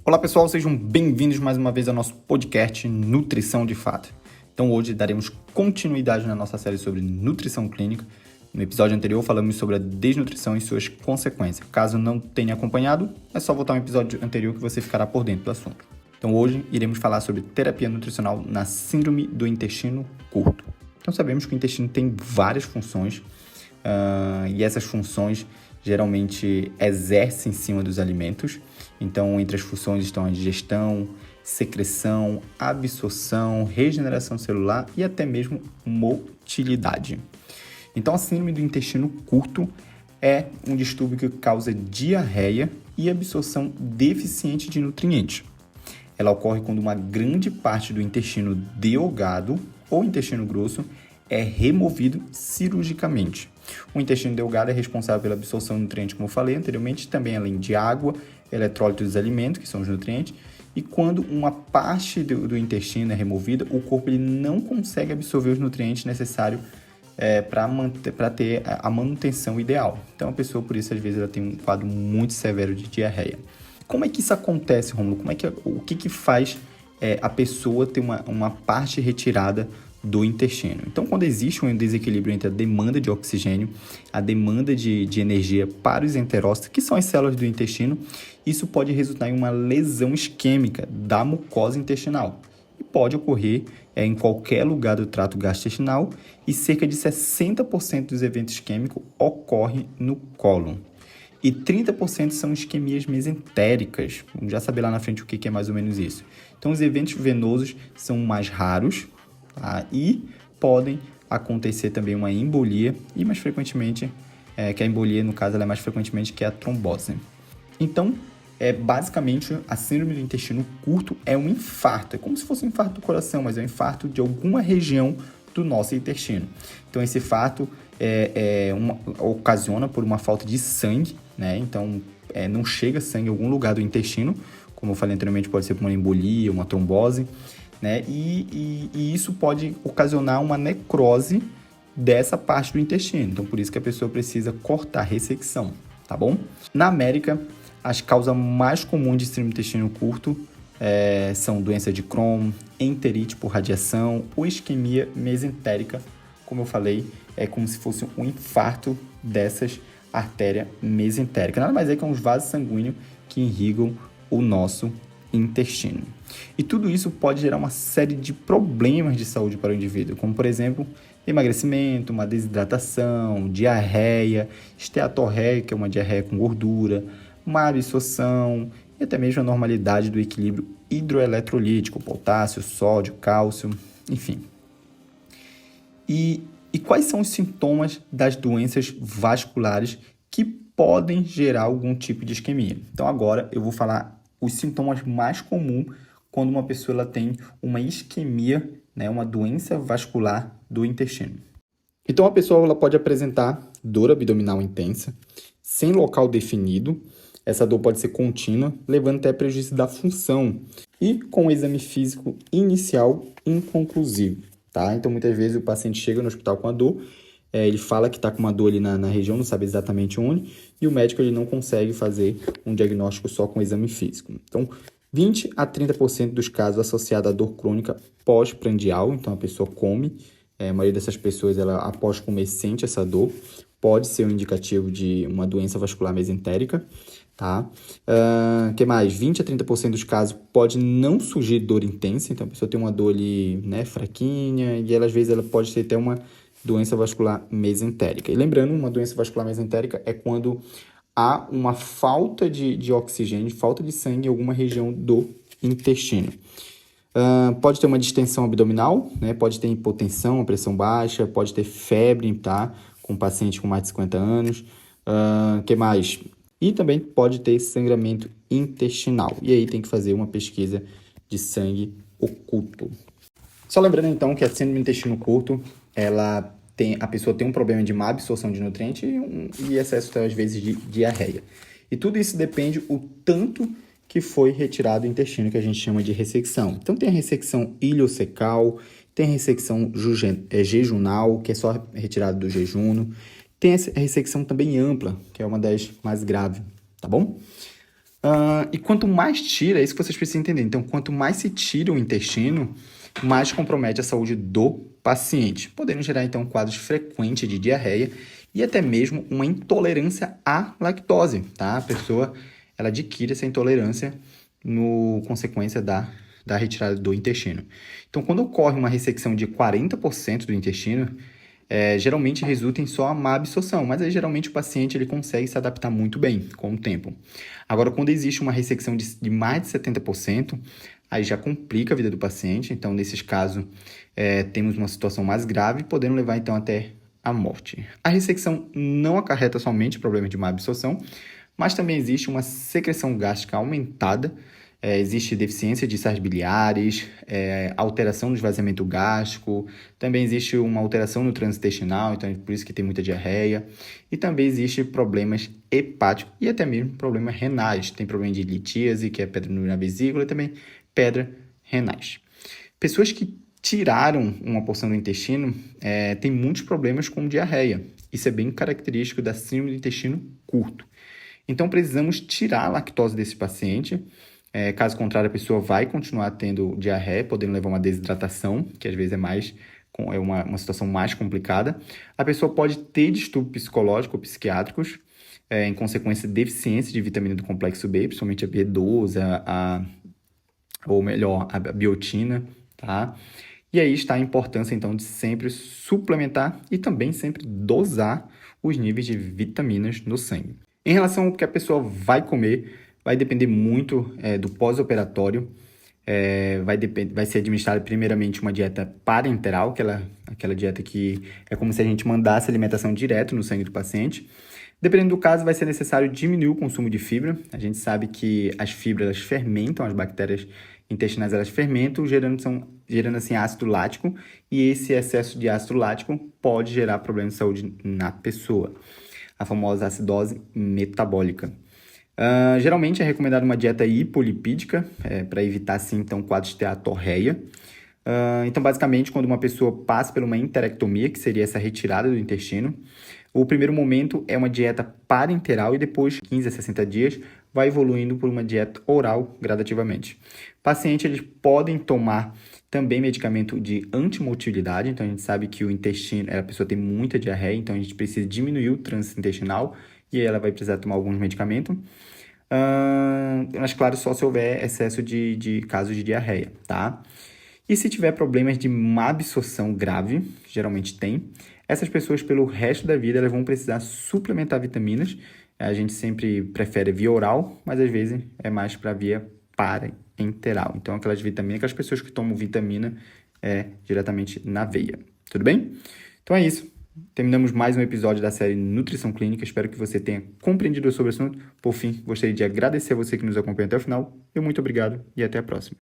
Olá pessoal, sejam bem-vindos mais uma vez ao nosso podcast Nutrição de Fato. Então hoje daremos continuidade na nossa série sobre nutrição clínica. No episódio anterior falamos sobre a desnutrição e suas consequências. Caso não tenha acompanhado, é só voltar ao episódio anterior que você ficará por dentro do assunto. Então hoje iremos falar sobre terapia nutricional na síndrome do intestino curto. Então sabemos que o intestino tem várias funções e essas funções geralmente exercem em cima dos alimentos. Então, entre as funções estão a digestão, secreção, absorção, regeneração celular e até mesmo motilidade. Então, a síndrome do intestino curto é um distúrbio que causa diarreia e absorção deficiente de nutrientes. Ela ocorre quando uma grande parte do intestino delgado ou intestino grosso é removido cirurgicamente. O intestino delgado é responsável pela absorção de nutrientes, como eu falei anteriormente, também além de água, eletrólitos dos alimentos, que são os nutrientes, e quando uma parte do intestino é removida, o corpo ele não consegue absorver os nutrientes necessários para ter a manutenção ideal. Então, a pessoa, por isso, às vezes, ela tem um quadro muito severo de diarreia. Como é que isso acontece, Rômulo? O que faz a pessoa ter uma parte retirada do intestino? Então, quando existe um desequilíbrio entre a demanda de oxigênio, a demanda de energia para os enterócitos, que são as células do intestino, isso pode resultar em uma lesão isquêmica da mucosa intestinal. E pode ocorrer em qualquer lugar do trato gastrointestinal e cerca de 60% dos eventos isquêmicos ocorrem no cólon. E 30% são isquemias mesentéricas. Vamos já saber lá na frente o que é mais ou menos isso. Então, os eventos venosos são mais raros, e podem acontecer também uma embolia, e mais frequentemente, que a embolia, no caso, ela é mais frequentemente que a trombose. Então, basicamente, a síndrome do intestino curto é um infarto. É como se fosse um infarto do coração, mas é um infarto de alguma região do nosso intestino. Então, esse infarto ocasiona por uma falta de sangue, né? Então, não chega sangue em algum lugar do intestino, como eu falei anteriormente, pode ser por uma embolia, uma trombose, né? E isso pode ocasionar uma necrose dessa parte do intestino. Então, por isso que a pessoa precisa cortar, ressecção, tá bom? Na América, as causas mais comuns de síndrome do intestino curto são doença de Crohn, enterite por radiação ou isquemia mesentérica. Como eu falei, é como se fosse um infarto dessas artérias mesentéricas. Nada mais é que uns vasos sanguíneos que irrigam o nosso intestino. E tudo isso pode gerar uma série de problemas de saúde para o indivíduo, como, por exemplo, emagrecimento, uma desidratação, diarreia, esteatorreia, que é uma diarreia com gordura, má absorção e até mesmo a normalidade do equilíbrio hidroeletrolítico, potássio, sódio, cálcio, enfim. E quais são os sintomas das doenças vasculares que podem gerar algum tipo de isquemia? Então, agora eu vou falar os sintomas mais comuns quando uma pessoa ela tem uma isquemia, né, uma doença vascular do intestino. Então, a pessoa ela pode apresentar dor abdominal intensa, sem local definido. Essa dor pode ser contínua, levando até prejuízo da função e com o exame físico inicial inconclusivo, tá? Então, muitas vezes o paciente chega no hospital com a dor, ele fala que está com uma dor ali na região, não sabe exatamente onde, e o médico ele não consegue fazer um diagnóstico só com o exame físico. Então, 20 a 30% dos casos associados à dor crônica pós-prandial, então a pessoa come, a maioria dessas pessoas, ela, após comer, sente essa dor, pode ser um indicativo de uma doença vascular mesentérica, tá? Que mais? 20 a 30% dos casos pode não surgir dor intensa, então a pessoa tem uma dor ali, né, fraquinha, e ela, às vezes ela pode ter até uma doença vascular mesentérica. E lembrando, uma doença vascular mesentérica é quando há uma falta de oxigênio, falta de sangue em alguma região do intestino. Pode ter uma distensão abdominal, né? Pode ter hipotensão, pressão baixa, pode ter febre, tá? Com paciente com mais de 50 anos. Que mais? E também pode ter sangramento intestinal. E aí tem que fazer uma pesquisa de sangue oculto. Só lembrando, então, que a síndrome do intestino curto, a pessoa tem um problema de má absorção de nutrientes e excesso, às vezes, de diarreia. E tudo isso depende o tanto que foi retirado do intestino, que a gente chama de ressecção. Então, tem a ressecção iliocecal, tem a ressecção jejunal, que é só retirado do jejum. Tem a ressecção também ampla, que é uma das mais graves, tá bom? E quanto mais tira, é isso que vocês precisam entender. Então, quanto mais se tira o intestino, mais compromete a saúde do paciente, podendo gerar, então, quadros frequentes de diarreia e até mesmo uma intolerância à lactose, tá? A pessoa, ela adquire essa intolerância no consequência da retirada do intestino. Então, quando ocorre uma ressecção de 40% do intestino, geralmente resulta em só a má absorção, mas aí geralmente o paciente ele consegue se adaptar muito bem com o tempo. Agora, quando existe uma ressecção de mais de 70%, aí já complica a vida do paciente, então nesses casos temos uma situação mais grave, podendo levar então até a morte. A ressecção não acarreta somente problemas de má absorção, mas também existe uma secreção gástrica aumentada, existe deficiência de sais biliares, alteração no esvaziamento gástrico, também existe uma alteração no trânsito intestinal, então é por isso que tem muita diarreia, e também existe problemas hepáticos e até mesmo problemas renais. Tem problema de litíase, que é pedra na vesícula, e também pedra renais. Pessoas que tiraram uma porção do intestino têm muitos problemas com diarreia. Isso é bem característico da síndrome do intestino curto. Então, precisamos tirar a lactose desse paciente. Caso contrário, a pessoa vai continuar tendo diarreia, podendo levar a uma desidratação, que às vezes é uma situação mais complicada. A pessoa pode ter distúrbio psicológico ou psiquiátricos, em consequência de deficiência de vitamina do complexo B, principalmente a B12, ou melhor, a biotina, tá? E aí está a importância, então, de sempre suplementar e também sempre dosar os níveis de vitaminas no sangue. Em relação ao que a pessoa vai comer, vai depender muito do pós-operatório. Vai ser administrada primeiramente uma dieta parenteral, aquela dieta que é como se a gente mandasse alimentação direto no sangue do paciente. Dependendo do caso, vai ser necessário diminuir o consumo de fibra. A gente sabe que as fibras elas fermentam, as bactérias intestinais elas fermentam, gerando assim ácido lático, e esse excesso de ácido lático pode gerar problemas de saúde na pessoa, a famosa acidose metabólica. Geralmente é recomendada uma dieta hipolipídica, para evitar, assim, então, quadros de steatorreia. Então, basicamente, quando uma pessoa passa por uma enterectomia, que seria essa retirada do intestino, o primeiro momento é uma dieta parenteral e depois, de 15 a 60 dias, vai evoluindo por uma dieta oral gradativamente. Pacientes, eles podem tomar também medicamento de antimotilidade, então a gente sabe que o intestino, a pessoa tem muita diarreia, então a gente precisa diminuir o trânsito intestinal e aí ela vai precisar tomar alguns medicamentos. Mas claro, só se houver excesso de casos de diarreia, tá? E se tiver problemas de má absorção grave, geralmente tem, essas pessoas pelo resto da vida elas vão precisar suplementar vitaminas. A gente sempre prefere via oral, mas às vezes é mais para via parenteral. Então aquelas vitaminas, aquelas pessoas que tomam vitamina diretamente na veia. Tudo bem? Então é isso. Terminamos mais um episódio da série Nutrição Clínica. Espero que você tenha compreendido sobre o assunto. Por fim, gostaria de agradecer a você que nos acompanha até o final. Muito obrigado e até a próxima.